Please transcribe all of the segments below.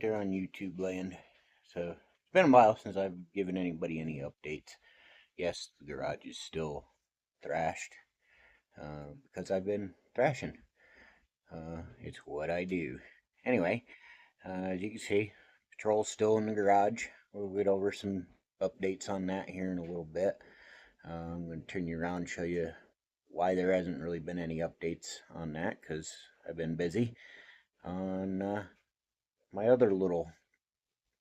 there on YouTube land. So it's been a while since I've given anybody any updates. Yes, the garage is still thrashed because I've been thrashing. It's what I do. Anyway, as you can see, Patrol's still in the garage. We'll get over some updates on that here in a little bit. I'm going to turn you around and show you why there hasn't really been any updates on that because I've been busy on my other little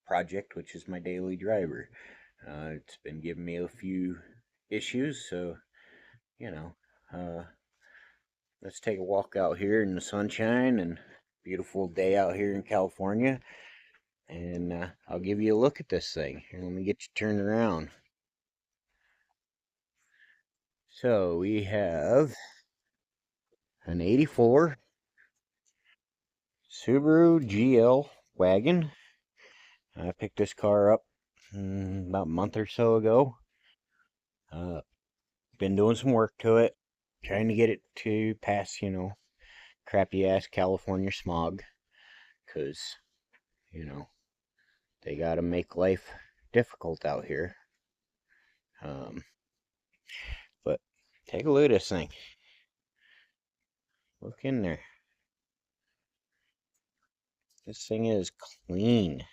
project, which is my daily driver. It's been giving me a few issues, so you know, let's take a walk out here in the sunshine and beautiful day out here in California, and I'll give you a look at this thing. Here, let me get you turned around. So we have an '84 Subaru GL wagon. I picked this car up about a month or so ago. Been doing some work to it, trying to get it to pass, crappy ass California smog, because, they gotta make life difficult out here. But take a look at this thing. Look in there. This thing is clean.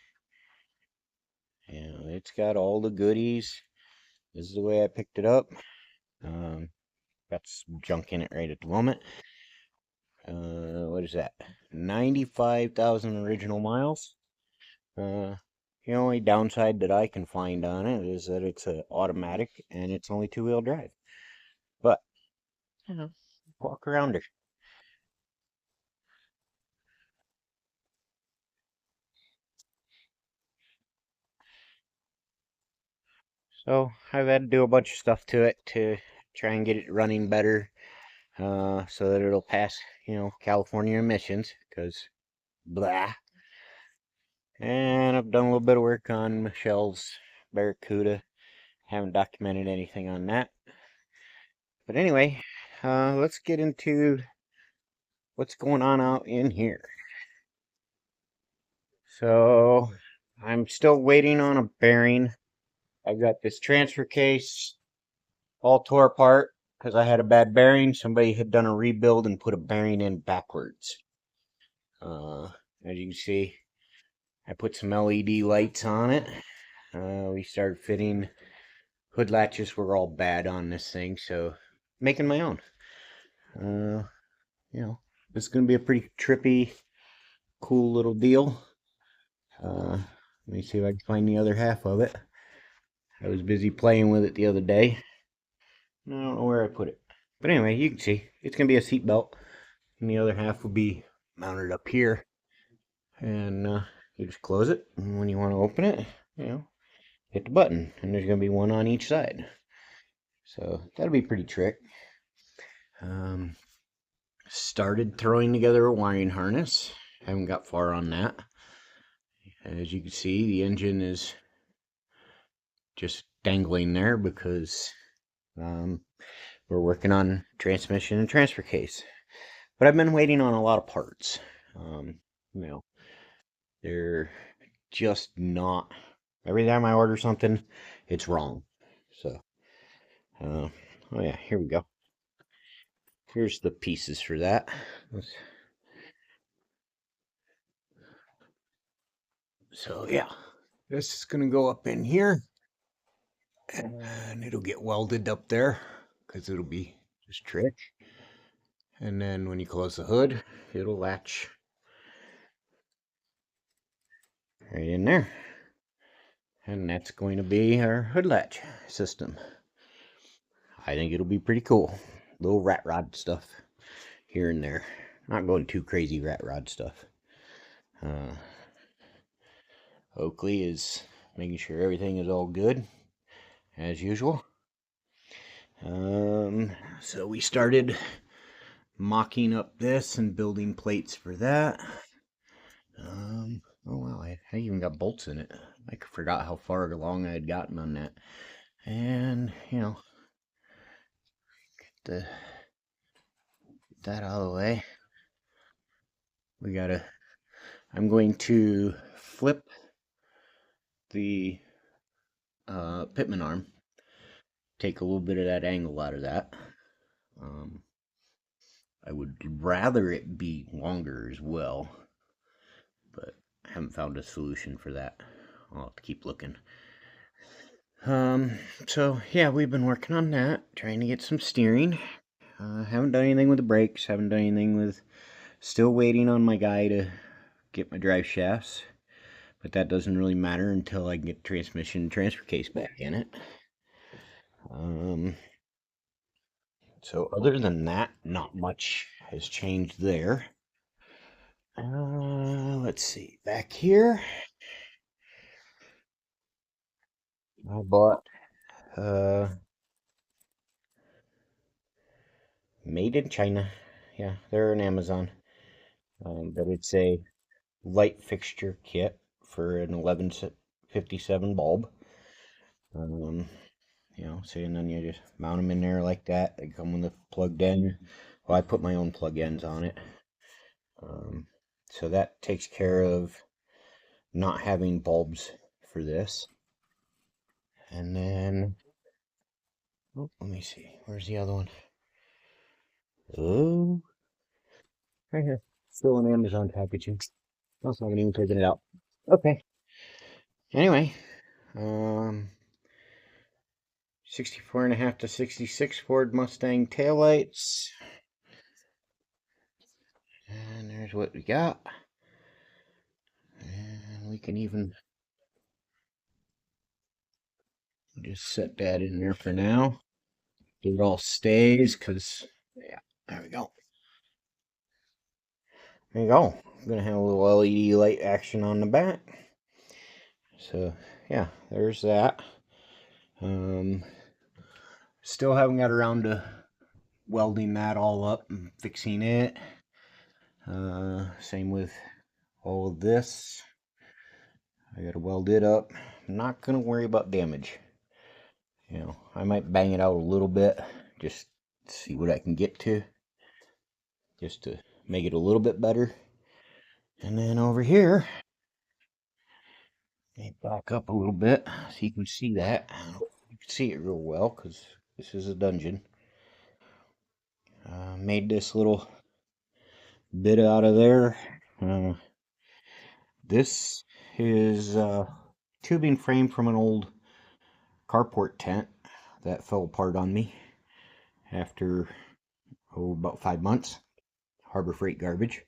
It's got all the goodies. This is the way I picked it up. Got some junk in it right at the moment. What is that? 95,000 original miles. The only downside that I can find on it is that it's an automatic and it's only two-wheel drive. But, walk around her. So, I've had to do a bunch of stuff to it to try and get it running better, so that it'll pass, California emissions, because blah. And I've done a little bit of work on Michelle's Barracuda. Haven't documented anything on that. But anyway, let's get into what's going on out in here. So, I'm still waiting on a bearing. I've got this transfer case all tore apart because I had a bad bearing. Somebody had done a rebuild and put a bearing in backwards. As you can see, I put some LED lights on it. We started fitting. Hood latches were all bad on this thing, so making my own. This is going to be a pretty trippy, cool little deal. Let me see if I can find the other half of it. I was busy playing with it the other day. I don't know where I put it. But anyway, you can see it's going to be a seat belt. And the other half will be mounted up here. And you just close it. And when you want to open it, hit the button. And there's going to be one on each side. So that'll be pretty trick. Started throwing together a wiring harness. Haven't got far on that. As you can see, the engine is just dangling there because we're working on transmission and transfer case. But I've been waiting on a lot of parts. They're just not. Every time I order something, it's wrong. So, oh yeah, here we go. Here's the pieces for that. So yeah, this is gonna go up in here, and it'll get welded up there because it'll be just trick. And then when you close the hood, it'll latch right in there. And that's going to be our hood latch system. I think it'll be pretty cool. Little rat rod stuff here and there. Not going too crazy rat rod stuff. Oakley is making sure everything is all good, as usual. So we started mocking up this and building plates for that. Oh wow, I even got bolts in it. I forgot how far along I had gotten on that. And, get that out of the way. I'm going to flip the pitman arm, take a little bit of that angle out of that. I would rather it be longer as well, but I haven't found a solution for that. I'll have to keep looking. So yeah, we've been working on that, trying to get some steering. Haven't done anything with the brakes, haven't done anything with, still waiting on my guy to get my drive shafts, but that doesn't really matter until I can get the transmission and transfer case back in it. So other than that, not much has changed there. Let's see, back here, I bought, made in China. Yeah, they're on Amazon. But it's a light fixture kit for an 1157 bulb. You know, so and then you just mount them in there like that. They come with a plugged in. Well, I put my own plug ends on it. So that takes care of not having bulbs for this. And then, oh, let me see. Where's the other one? Oh, right here. Still in Amazon packaging. I haven't even taken it out. Okay. Anyway, 64.5 to 66 Ford Mustang taillights. And there's what we got. And we can even just set that in there for now. It all stays because, yeah, there we go. There you go. I'm going to have a little LED light action on the back. So, yeah, there's that. Still haven't got around to welding that all up and fixing it. Same with all of this. I gotta weld it up. I'm not gonna worry about damage. You know, I might bang it out a little bit, just see what I can get to, just to make it a little bit better. And then over here, back up a little bit so you can see that. You can see it real well because this is a dungeon. Made this little bit out of there. This is tubing frame from an old carport tent that fell apart on me after about 5 months. Harbor Freight garbage.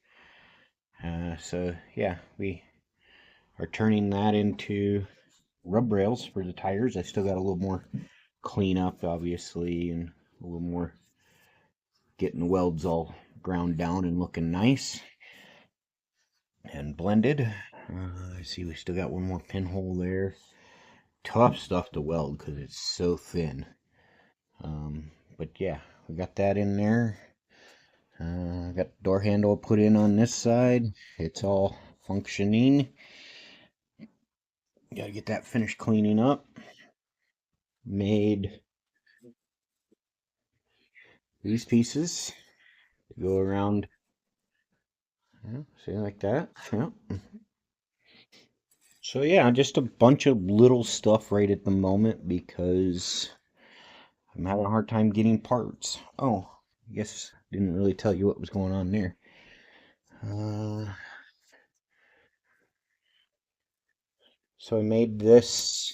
So yeah, we are turning that into rub rails for the tires. I still got a little more cleanup, obviously, and a little more getting the welds all ground down and looking nice and blended. I see we still got one more pinhole there. Tough stuff to weld because it's so thin. But yeah, we got that in there. Got the door handle put in on this side. It's all functioning. Got to get that finished cleaning up. Made these pieces to go around. Yeah, see, like that. Yeah. So yeah, just a bunch of little stuff right at the moment because I'm having a hard time getting parts. Oh, I guess didn't really tell you what was going on there. So I made this.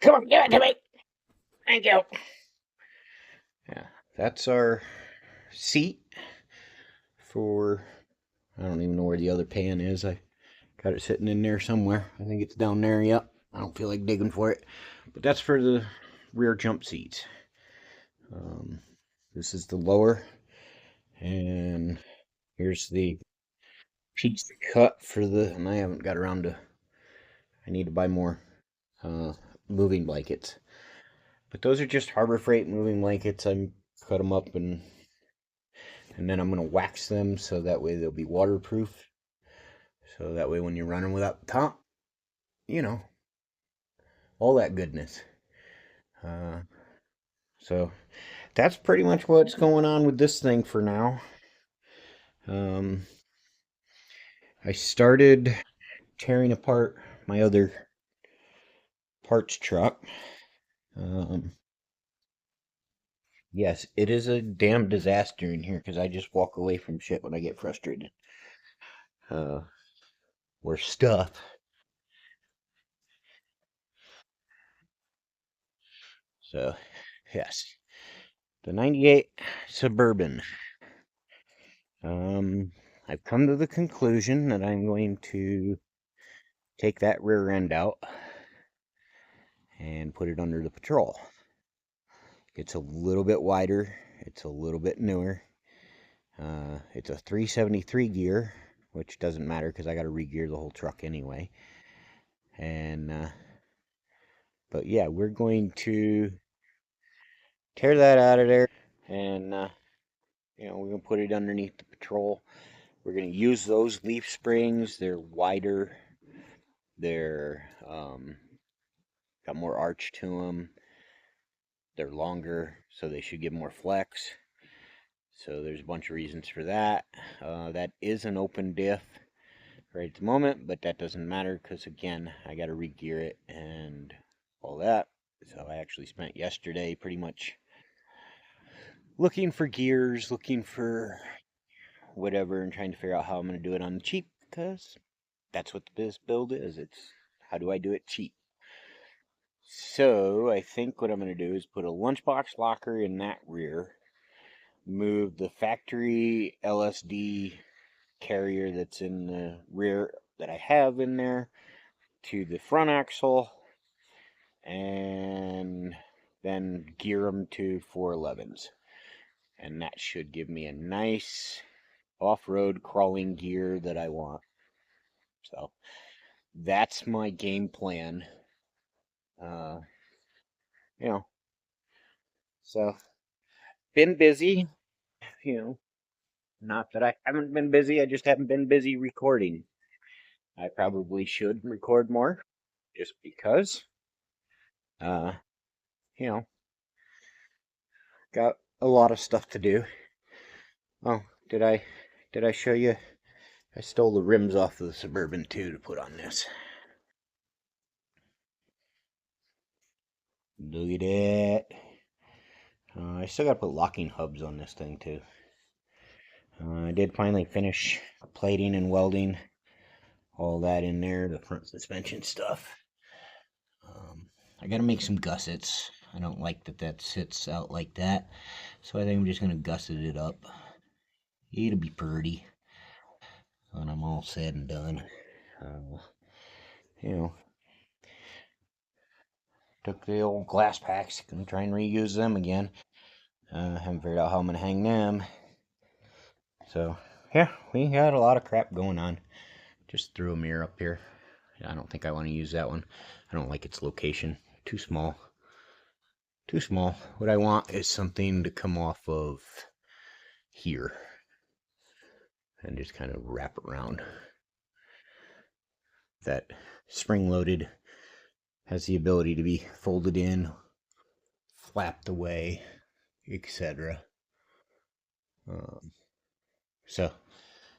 Come on, give it to me. Thank you. Yeah, that's our seat for, I don't even know where the other pan is. I got it sitting in there somewhere. I think it's down there. Yep. I don't feel like digging for it. But that's for the rear jump seats. This is the lower. And here's the piece cut for the, and I haven't got around to, I need to buy more moving blankets. But those are just Harbor Freight moving blankets. I cut them up and then I'm going to wax them so that way they'll be waterproof. So that way when you're running without the top, you know, all that goodness. So that's pretty much what's going on with this thing for now. Um, I started tearing apart my other parts truck. Um, yes, it is a damn disaster in here because I just walk away from shit when I get frustrated. Uh, or stuff. So, yes. The 98 Suburban. Um, I've come to the conclusion that I'm going to take that rear end out and put it under the Patrol. It's a little bit wider. It's a little bit newer. It's a 373 gear, which doesn't matter because I got to re-gear the whole truck anyway. And but yeah, we're going to tear that out of there, and we're gonna put it underneath the Patrol. We're gonna use those leaf springs. They're wider. They're got more arch to them. They're longer, so they should give more flex. So there's a bunch of reasons for that. That is an open diff right at the moment, but that doesn't matter because again, I got to re-gear it and all that. So I actually spent yesterday pretty much looking for gears, looking for whatever, and trying to figure out how I'm going to do it on the cheap because that's what this build is. It's how do I do it cheap? So I think what I'm going to do is put a lunchbox locker in that rear, move the factory LSD carrier that's in the rear that I have in there to the front axle, and then gear them to 411s. And that should give me a nice off-road crawling gear that I want. So that's my game plan. Uh, you know, so been busy, you know, not that I haven't been busy, I just haven't been busy recording. I probably should record more just because, uh, you know, got a lot of stuff to do. Oh, did I show you? I stole the rims off of the Suburban too to put on this. Look at that. I still got to put locking hubs on this thing too. I did finally finish plating and welding all that in there, the front suspension stuff. I got to make some gussets. I don't like that sits out like that, so I think I'm just going to gusset it up. It'll be pretty when I'm all said and done. Uh, you know, took the old glass packs, gonna try and reuse them again. Haven't figured out how I'm gonna hang them. So, yeah, we got a lot of crap going on. Just threw a mirror up here. I don't think I want to use that one. I don't like its location. Too small. Too small. What I want is something to come off of here and just kind of wrap around. That spring loaded has the ability to be folded in, flapped away, etc. So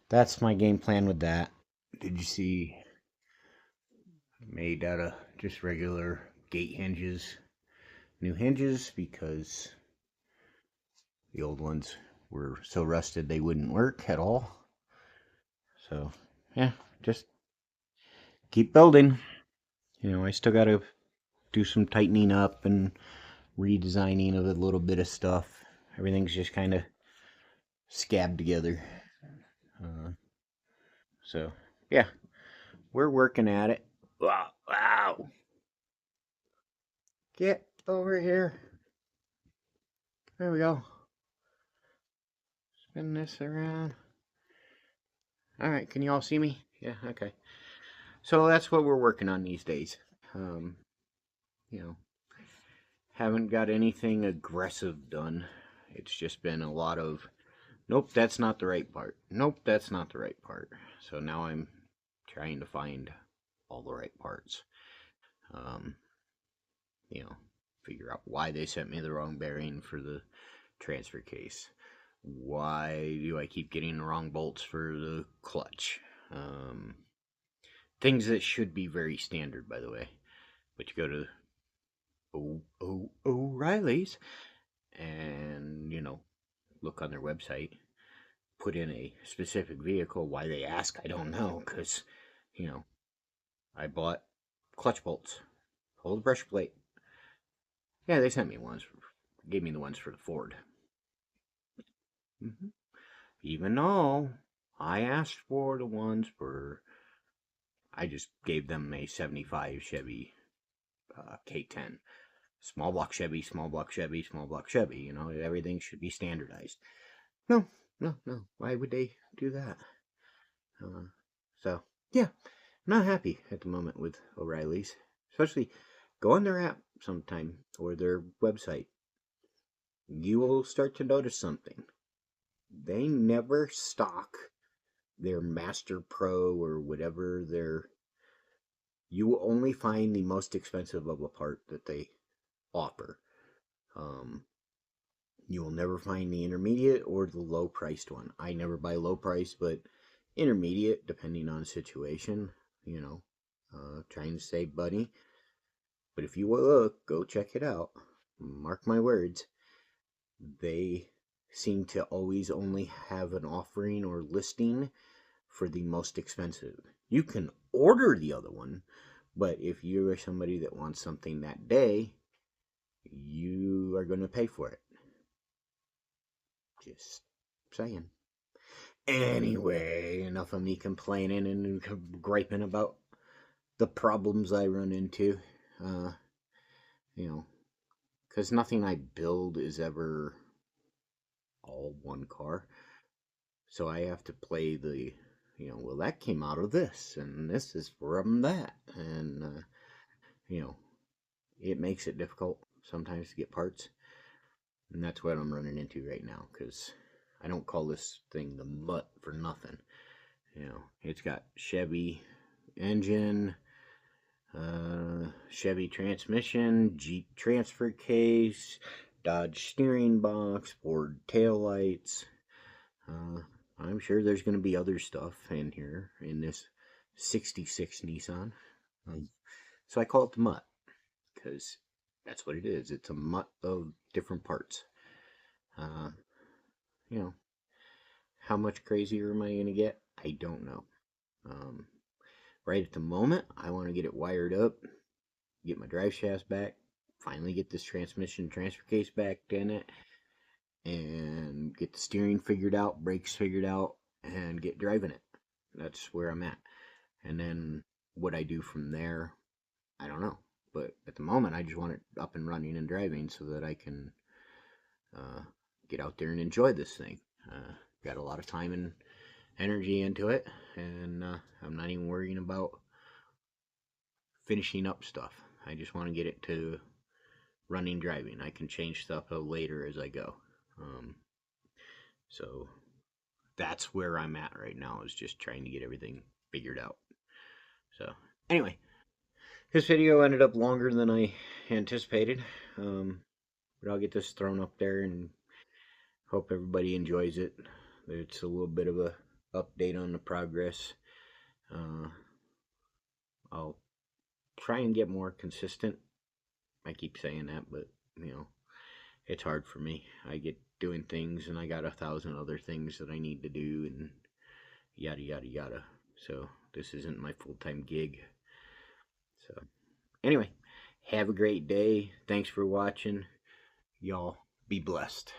that's my game plan with that. Did you see? Made out of just regular gate hinges, new hinges, because the old ones were so rusted they wouldn't work at all. So yeah, just keep building. I still got to do some tightening up and redesigning of a little bit of stuff. Everything's just kind of scabbed together. Uh, so yeah, we're working at it. Wow, wow. Get over here. There we go. Spin this around. Alright, can you all see me? Yeah, okay. So that's what we're working on these days. Um, you know, haven't got anything aggressive done. It's just been a lot of, nope, that's not the right part. Nope, that's not the right part. So now I'm trying to find all the right parts. Um, you know, figure out why they sent me the wrong bearing for the transfer case. Why do I keep getting the wrong bolts for the clutch? Things that should be very standard, by the way. But you go to O'Reilly's and, look on their website, put in a specific vehicle. Why they ask, I don't know, because, I bought clutch bolts, hold brush plate. Yeah, they sent me ones, gave me the ones for the Ford. Even though I asked for the ones for, I just gave them a 75 Chevy K10. Small block Chevy, small block Chevy, small block Chevy. Everything should be standardized. No. Why would they do that? So, yeah, I'm not happy at the moment with O'Reilly's. Especially, go on their app sometime or their website. You will start to notice something. They never stock their Master Pro or whatever you will only find the most expensive of a part that they offer. You will never find the intermediate or the low priced one. I never buy low price, but intermediate, depending on the situation, trying to save money. But if you look, go check it out. Mark my words, they seem to always only have an offering or listing for the most expensive. You can order the other one, but if you are somebody that wants something that day, you are going to pay for it. Just saying. Anyway, enough of me complaining and griping about the problems I run into. Because nothing I build is ever all one car. So I have to play the, well, that came out of this, and this is from that. And, it makes it difficult sometimes to get parts. And that's what I'm running into right now, because I don't call this thing the Mutt for nothing. It's got Chevy engine, Chevy transmission, Jeep transfer case, Dodge steering box, Ford taillights. I'm sure there's going to be other stuff in here in this 66 Nissan. So I call it the Mutt, because that's what it is. It's a mutt of different parts. How much crazier am I going to get? I don't know. Right at the moment, I want to get it wired up, get my drive shafts back, finally get this transmission transfer case back in it, and get the steering figured out, brakes figured out, and get driving it. That's where I'm at. And then what I do from there, I don't know. But at the moment, I just want it up and running and driving so that I can get out there and enjoy this thing. Got a lot of time and energy into it, and I'm not even worrying about finishing up stuff. I just want to get it to running, driving. I can change stuff later as I go. So that's where I'm at right now, is just trying to get everything figured out. So anyway, this video ended up longer than I anticipated, but I'll get this thrown up there and hope everybody enjoys it. It's a little bit of a update on the progress. I'll try and get more consistent. I keep saying that, but it's hard for me. I get doing things and I got 1,000 other things that I need to do and yada yada yada. So this isn't my full-time gig. So anyway, have a great day. Thanks for watching. Y'all be blessed.